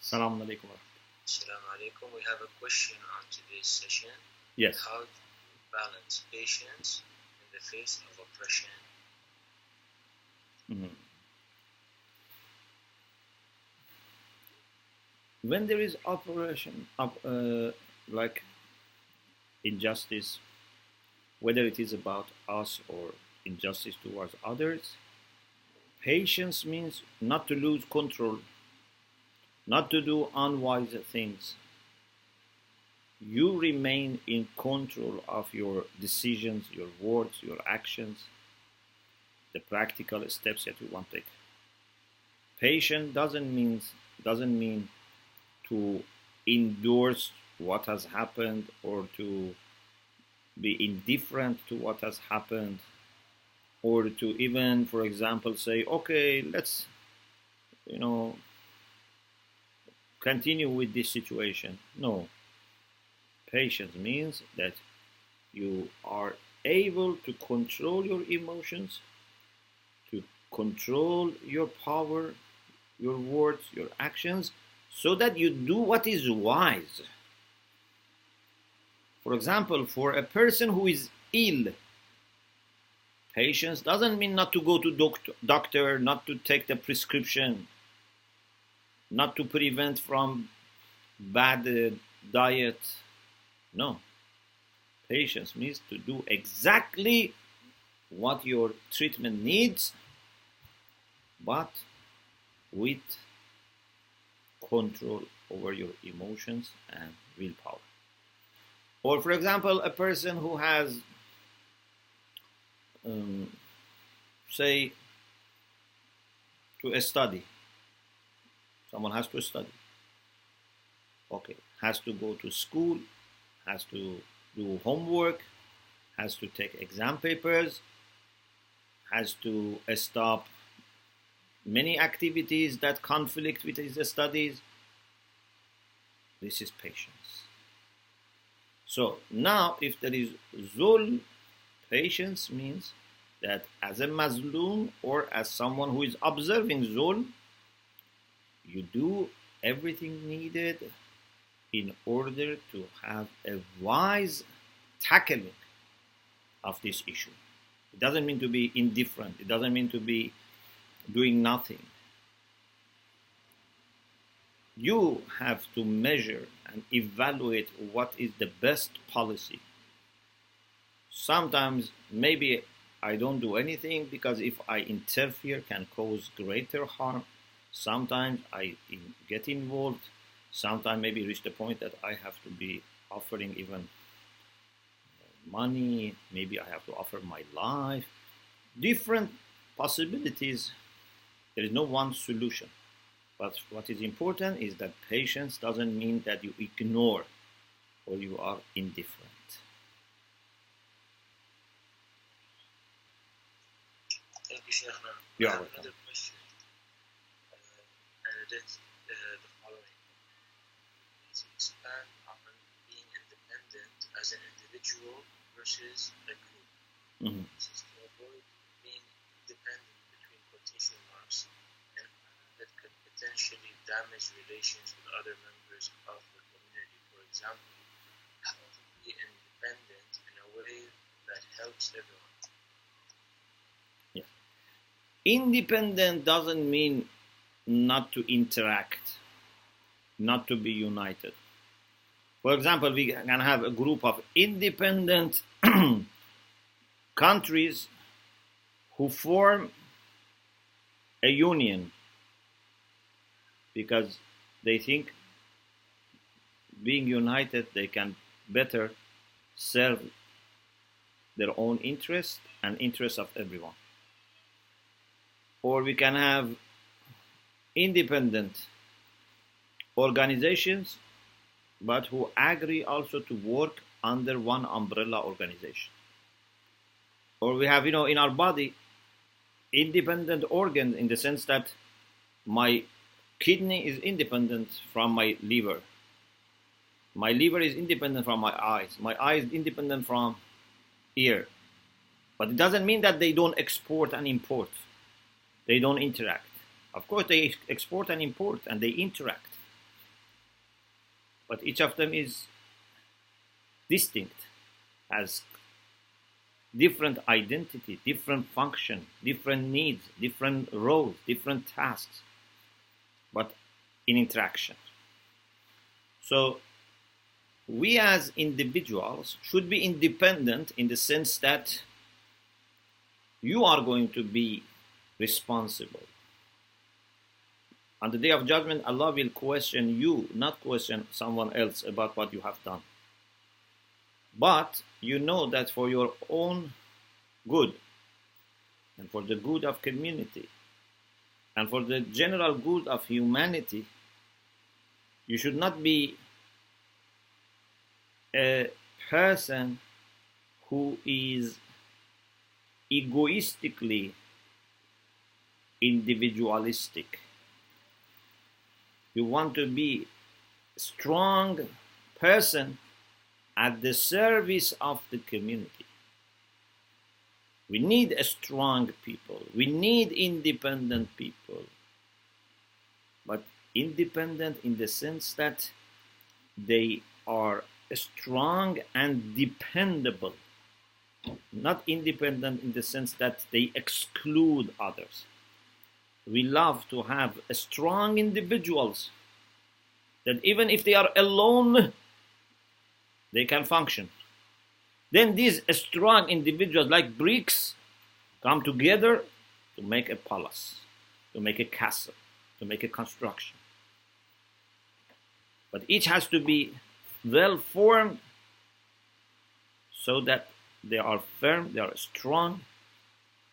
Assalamu alaikum. Assalamu alaikum. We have a question on today's session. Yes. How to balance patience in the face of oppression? When there is oppression, like injustice, whether it is about us or injustice towards others, patience means not to lose control, not to do unwise things. You remain in control of your decisions, your words, your actions, the practical steps that you want to take. Patience doesn't mean to endorse what has happened or to be indifferent to what has happened, or to even, for example, say, okay, let's, continue with this situation. No. Patience means that you are able to control your emotions, to control your power, your words, your actions, so that you do what is wise. For example, for a person who is ill, patience doesn't mean not to go to doctor, not to take the prescription, not to prevent from bad diet. No. Patience means to do exactly what your treatment needs, but with control over your emotions and willpower. Or, for example, a person who has, say, to study. Someone has to study. Okay, has to go to school, has to do homework, has to take exam papers, has to stop many activities that conflict with his studies. This is patience. So now, if there is zulm, patience means that as a mazloom or as someone who is observing zulm, you do everything needed in order to have a wise tackling of this issue. It doesn't mean to be indifferent. It doesn't mean to be doing nothing. You have to measure and evaluate what is the best policy. Sometimes maybe I don't do anything because if I interfere can cause greater harm. Sometimes I get involved. Sometimes maybe reach the point that I have to be offering even money. Maybe I have to offer my life. Different possibilities. There is no one solution. But what is important is that patience doesn't mean that you ignore or you are indifferent. Thank you, Sheikh. You I are have welcome. another question, and it is the following. Please expand on being independent as an individual versus a group. This is to avoid being dependent between quotation marks and that could potentially damage relations with other members of the community. For example, how to be independent in a way that helps everyone. Yeah. Independent doesn't mean not to interact, not to be united. For example, we can have a group of independent countries who form a union because they think being united they can better serve their own interest and interests of everyone. Or we can have independent organizations but who agree also to work under one umbrella organization. Or we have, in our body, independent organs in the sense that my kidney is independent from my liver. My liver is independent from my eyes. My eye is independent from ear. But it doesn't mean that they don't export and import. They don't interact. Of course, they export and import and they interact. but each of them is distinct, has different identity, different function, different needs, different roles, different tasks, but in interaction. So we as individuals should be independent in the sense that you are going to be responsible. On the day of judgment, Allah will question you, not question someone else about what you have done. But you know that for your own good, and for the good of community, and for the general good of humanity, you should not be a person who is egoistically individualistic. You want to be a strong person at the service of the community. We need a strong people. We need independent people. But independent in the sense that they are strong and dependable. Not independent in the sense that they exclude others. We love to have strong individuals that even if they are alone, they can function. Then these strong individuals, like bricks, come together to make a palace, to make a castle, to make a construction. But each has to be well formed so that they are firm, they are strong,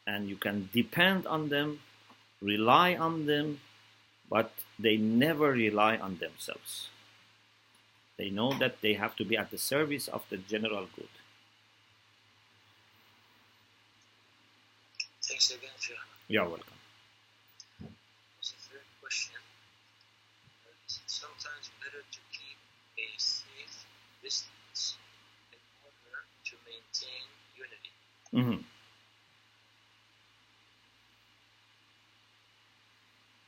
and you can depend on them, rely on them, but they never rely on themselves. They know that they have to be at the service of the general good. Thanks again, Sheikh. You're welcome. There's a third question. Is it sometimes better to keep a safe distance in order to maintain unity? Mm-hmm.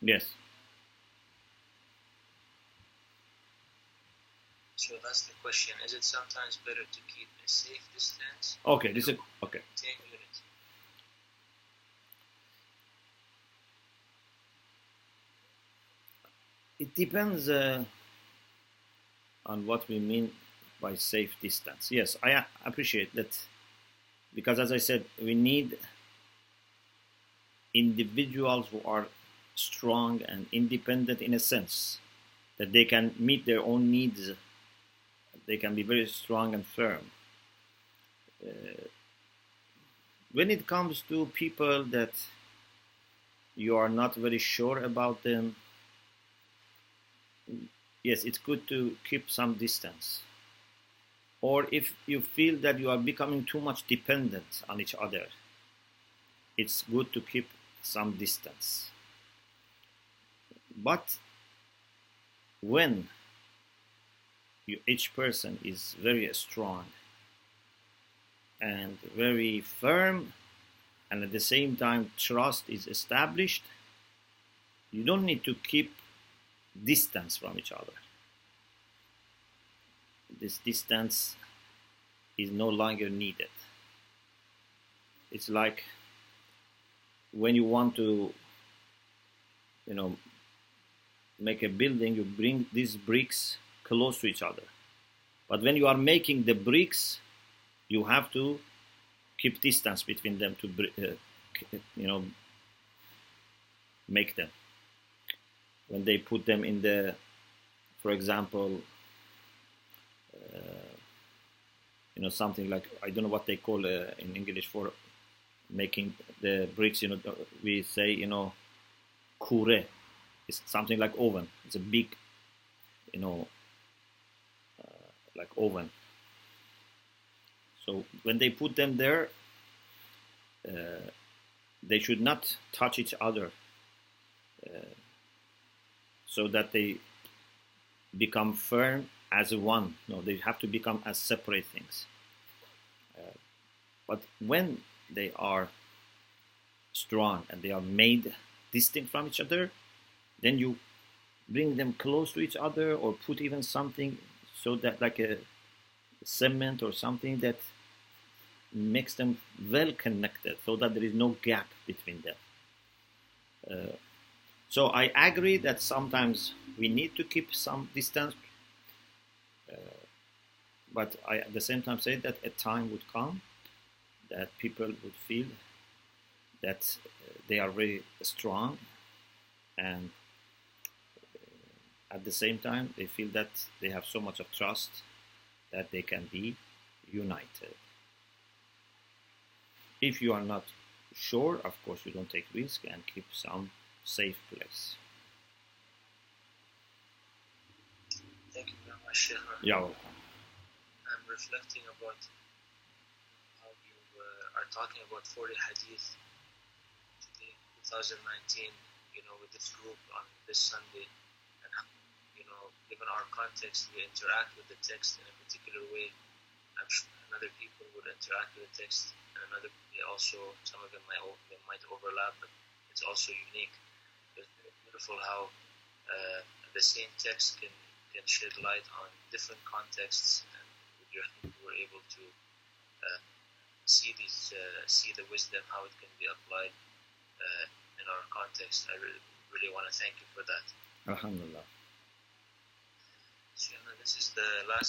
Yes. So that's the question. Is it sometimes better to keep a safe distance? Okay, this is okay. Maintain unity. It depends on what we mean by safe distance. Yes, I appreciate that, because as I said, we need individuals who are strong and independent in a sense that they can meet their own needs. They can be very strong and firm. When it comes to people that you are not very sure about them, yes, it's good to keep some distance. Or if you feel that you are becoming too much dependent on each other, it's good to keep some distance. But when each person is very strong and very firm, and at the same time trust is established, you don't need to keep distance from each other. This distance is no longer needed. It's like when you want to, make a building, you bring these bricks close to each other. But when you are making the bricks, you have to keep distance between them to, make them. When they put them in the, for example, something like, I don't know what they call in English for making the bricks, we say, kure. It's something like oven. It's a big, like oven. So when they put them there, they should not touch each other so that they become firm as one. No, they have to become as separate things. But when they are strong and they are made distinct from each other, then you bring them close to each other or put even something so that like a cement or something that makes them well connected, so that there is no gap between them. So I agree that sometimes we need to keep some distance, but I at the same time say that a time would come that people would feel that they are very strong, and at the same time they feel that they have so much of trust that they can be united. If you are not sure, of course you don't take risk and keep some safe place. Thank you very much, Sheikh. You're welcome. I'm reflecting about how you are talking about 40 hadith today, 2019, with this group on this Sunday, and how, given our context, we interact with the text in a particular way. I'm sure other people would interact with the text, and also, some of them might overlap, but it's also unique. It's very beautiful how the same text can shed light on different contexts, and we're able to see the wisdom, how it can be applied in our context. I really want to thank you for that. Alhamdulillah. So, this is the last